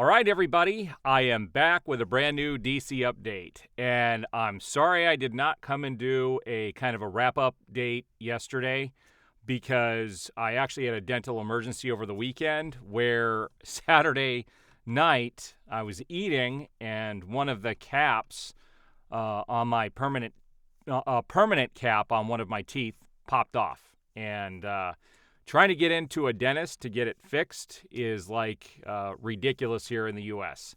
All right, everybody, I am back with a brand new DC update, and I'm sorry I did not come and do a kind of a wrap-up date yesterday because I actually had a dental emergency over the weekend where Saturday night I was eating and one of the caps on my permanent cap on one of my teeth popped off, and trying to get into a dentist to get it fixed is like ridiculous here in the U.S.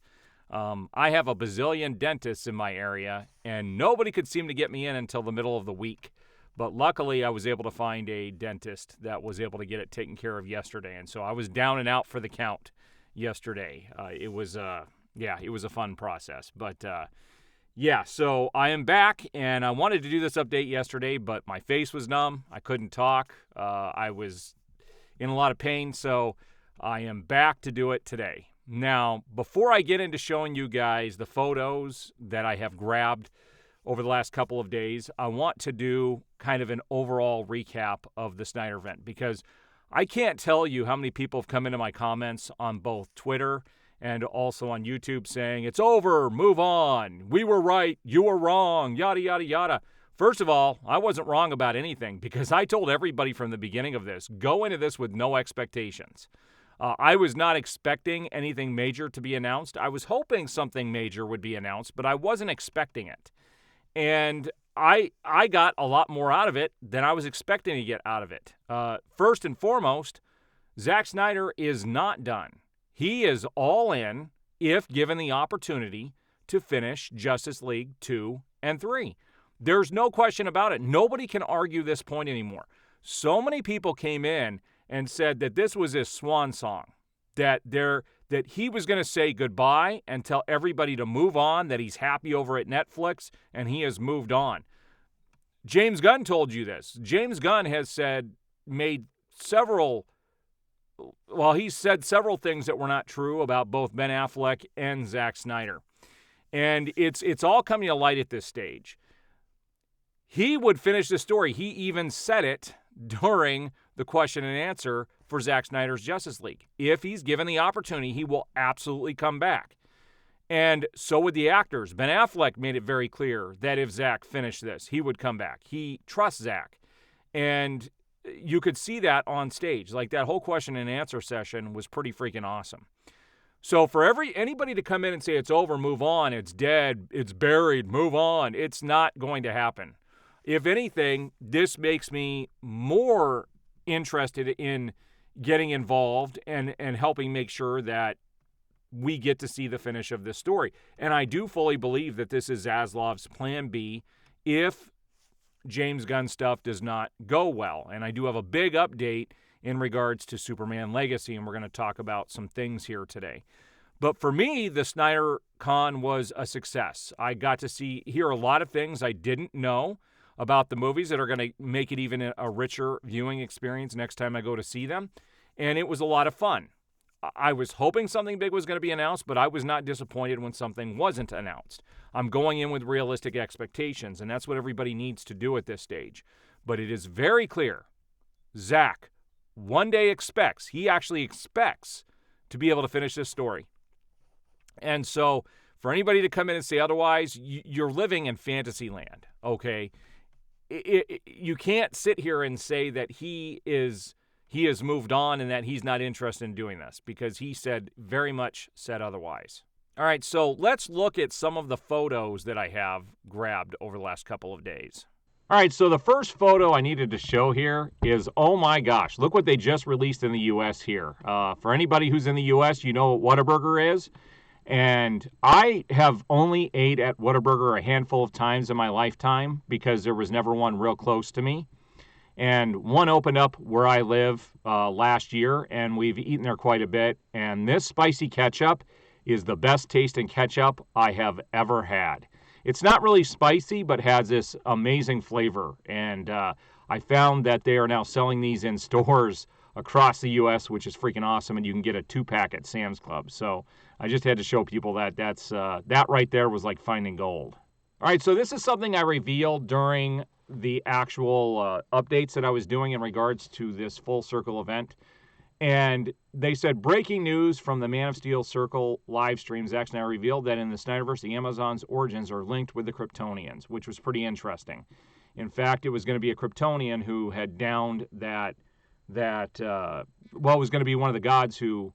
I have a bazillion dentists in my area, and nobody could seem to get me in until the middle of the week. But luckily, I was able to find a dentist that was able to get it taken care of yesterday, and so I was down and out for the count yesterday. It was a fun process, but so I am back, and I wanted to do this update yesterday, but my face was numb. I couldn't talk. I was in a lot of pain, so I am back to do it today. Now, before I get into showing you guys the photos that I have grabbed over the last couple of days, I want to do kind of an overall recap of the Snyder event, because I can't tell you how many people have come into my comments on both Twitter and also on YouTube saying, it's over, move on, we were right, you were wrong, yada, yada, yada. First of all, I wasn't wrong about anything because I told everybody from the beginning of this, go into this with no expectations. I was not expecting anything major to be announced. I was hoping something major would be announced, but I wasn't expecting it. And I got a lot more out of it than I was expecting to get out of it. First and foremost, Zack Snyder is not done. He is all in if given the opportunity to finish Justice League 2 and 3. There's no question about it. Nobody can argue this point anymore. So many people came in and said that this was his swan song, that he was going to say goodbye and tell everybody to move on, that he's happy over at Netflix and he has moved on. James Gunn told you this. James Gunn has said several things that were not true about both Ben Affleck and Zack Snyder. And it's all coming to light at this stage. He would finish the story. He even said it during the question and answer for Zack Snyder's Justice League. If he's given the opportunity, he will absolutely come back. And so would the actors. Ben Affleck made it very clear that if Zack finished this, he would come back. He trusts Zack. And you could see that on stage. Like, that whole question and answer session was pretty freaking awesome. So for anybody to come in and say it's over, move on, it's dead, it's buried, move on, it's not going to happen. If anything, this makes me more interested in getting involved and helping make sure that we get to see the finish of this story. And I do fully believe that this is Zaslav's plan B if James Gunn stuff does not go well. And I do have a big update in regards to Superman Legacy, and we're going to talk about some things here today. But for me, the Snydercon was a success. I got to hear a lot of things I didn't know about the movies that are going to make it even a richer viewing experience next time I go to see them. And it was a lot of fun. I was hoping something big was going to be announced, but I was not disappointed when something wasn't announced. I'm going in with realistic expectations, and that's what everybody needs to do at this stage. But it is very clear, Zack one day he actually expects to be able to finish this story. And so for anybody to come in and say otherwise, you're living in fantasy land, okay? You can't sit here and say that he has moved on and that he's not interested in doing this, because he very much said otherwise. All right, so let's look at some of the photos that I have grabbed over the last couple of days. All right, so the first photo I needed to show here is, oh my gosh, look what they just released in the U.S. here. For anybody who's in the U.S., you know what Whataburger is. And I have only ate at Whataburger a handful of times in my lifetime because there was never one real close to me. And one opened up where I live last year, and we've eaten there quite a bit. And this spicy ketchup is the best tasting ketchup I have ever had. It's not really spicy, but has this amazing flavor. And I found that they are now selling these in stores across the U.S., which is freaking awesome, and you can get a 2-pack at Sam's Club. So I just had to show people that that right there was like finding gold. All right, so this is something I revealed during the actual updates that I was doing in regards to this Full Circle event. And they said, breaking news from the Man of Steel Circle live stream, Zack Snyder revealed that in the Snyderverse, the Amazons' origins are linked with the Kryptonians, which was pretty interesting. In fact, it was going to be a Kryptonian who had downed it was going to be one of the gods who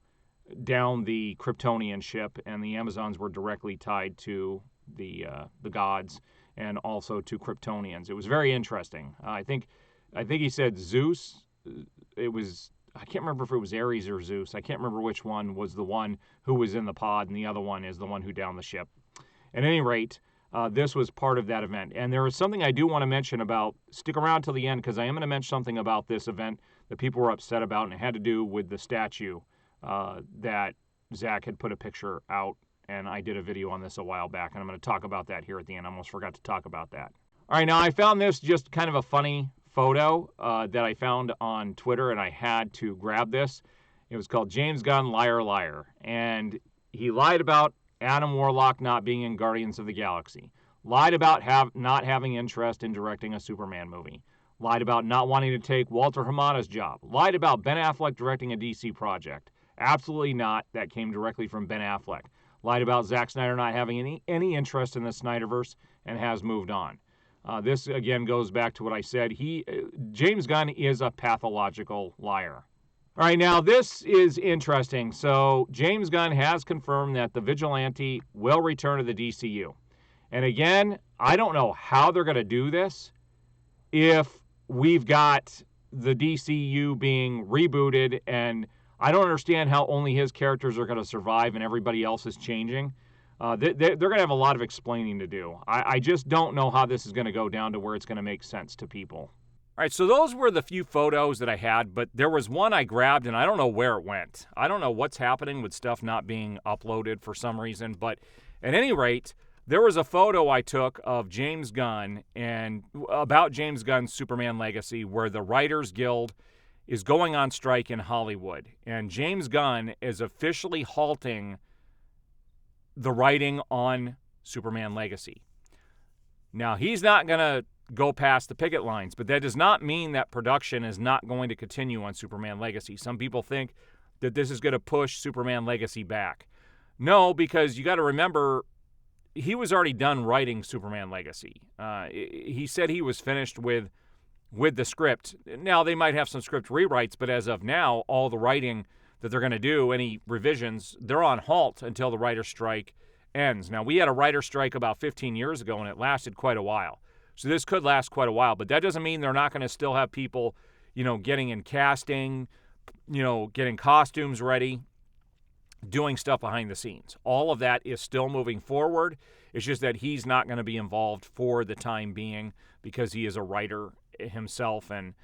downed the Kryptonian ship, and the Amazons were directly tied to the gods and also to Kryptonians. It was very interesting. I think he said Zeus. It was, I can't remember if it was Ares or Zeus. I can't remember which one was the one who was in the pod, and the other one is the one who downed the ship. At any rate, this was part of that event. And there is something I do want to mention about, stick around till the end, because I am going to mention something about this event that people were upset about, and it had to do with the statue that Zack had put a picture out, and I did a video on this a while back, and I'm going to talk about that here at the end. I almost forgot to talk about that. All right, now I found this just kind of a funny photo that I found on Twitter, and I had to grab this. It was called James Gunn, Liar, Liar, and he lied about Adam Warlock not being in Guardians of the Galaxy, lied about not having interest in directing a Superman movie, lied about not wanting to take Walter Hamada's job, lied about Ben Affleck directing a DC project. Absolutely not. That came directly from Ben Affleck. Lied about Zack Snyder not having any interest in the Snyderverse and has moved on. This, again, goes back to what I said. James Gunn is a pathological liar. All right, now this is interesting. So James Gunn has confirmed that the Vigilante will return to the DCU. And again, I don't know how they're going to do this if we've got the DCU being rebooted, and I don't understand how only his characters are going to survive and everybody else is changing. They're going to have a lot of explaining to do. I just don't know how this is going to go down to where it's going to make sense to people. All right, so those were the few photos that I had, but there was one I grabbed, and I don't know where it went. I don't know what's happening with stuff not being uploaded for some reason, but at any rate, there was a photo I took of James Gunn and about James Gunn's Superman Legacy, where the Writers Guild is going on strike in Hollywood, and James Gunn is officially halting the writing on Superman Legacy. Now, he's not going to go past the picket lines, but that does not mean that production is not going to continue on Superman Legacy. Some people think that this is going to push Superman Legacy back. No, because you got to remember, he was already done writing Superman Legacy. He said he was finished with the script. Now, they might have some script rewrites, but as of now, all the writing that they're going to do, any revisions, they're on halt until the writer's strike ends. Now, we had a writer's strike about 15 years ago, and it lasted quite a while. So this could last quite a while, but that doesn't mean they're not going to still have people, getting in casting, getting costumes ready, doing stuff behind the scenes. All of that is still moving forward. It's just that he's not going to be involved for the time being because he is a writer himself, and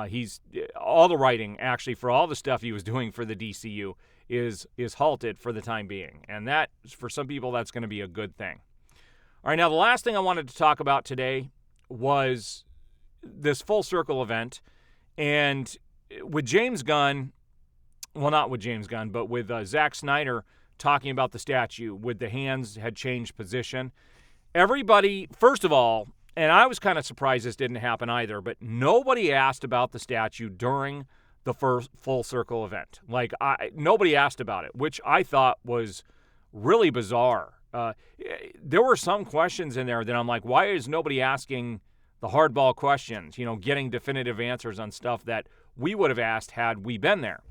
he's all the writing actually for all the stuff he was doing for the DCU is halted for the time being, and that for some people that's going to be a good thing. All right, now the last thing I wanted to talk about today was this Full Circle event, and with James Gunn, well, not with James Gunn, but with Zack Snyder talking about the statue, with the hands had changed position. Everybody, first of all, and I was kind of surprised this didn't happen either, but nobody asked about the statue during the first Full Circle event. Nobody asked about it, which I thought was really bizarre. There were some questions in there that I'm like, why is nobody asking the hardball questions, getting definitive answers on stuff that we would have asked had we been there?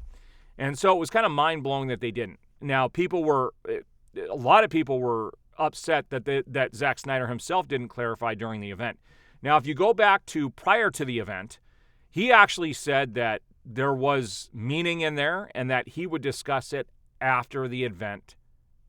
And so it was kind of mind-blowing that they didn't. Now, a lot of people were upset that Zack Snyder himself didn't clarify during the event. Now, if you go back to prior to the event, he actually said that there was meaning in there and that he would discuss it after the event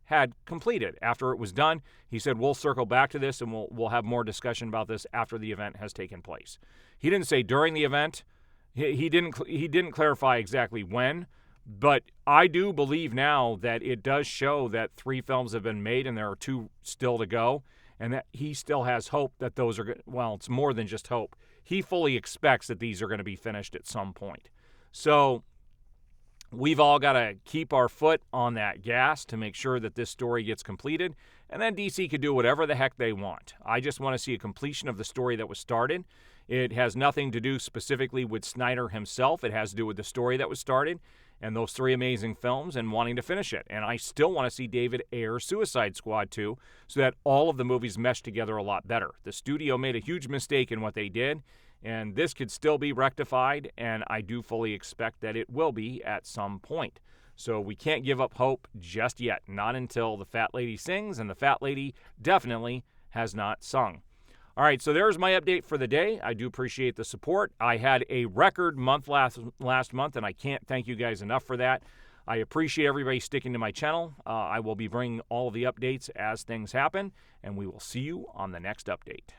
had completed. After it was done, he said, we'll circle back to this and we'll have more discussion about this after the event has taken place. He didn't say during the event. He didn't clarify exactly when, but I do believe now that it does show that 3 films have been made and there are 2 still to go, and that he still has hope that those are, well, it's more than just hope. He fully expects that these are going to be finished at some point. So we've all got to keep our foot on that gas to make sure that this story gets completed, and then DC could do whatever the heck they want. I just want to see a completion of the story that was started. It has nothing to do specifically with Snyder himself. It has to do with the story that was started. and those 3 amazing films and wanting to finish it. And I still want to see David Ayer Suicide Squad 2 so that all of the movies mesh together a lot better. The studio made a huge mistake in what they did, and this could still be rectified, and I do fully expect that it will be at some point. So we can't give up hope just yet, not until the fat lady sings, and the fat lady definitely has not sung. All right, so there's my update for the day. I do appreciate the support. I had a record month last month, and I can't thank you guys enough for that. I appreciate everybody sticking to my channel. I will be bringing all of the updates as things happen, and we will see you on the next update.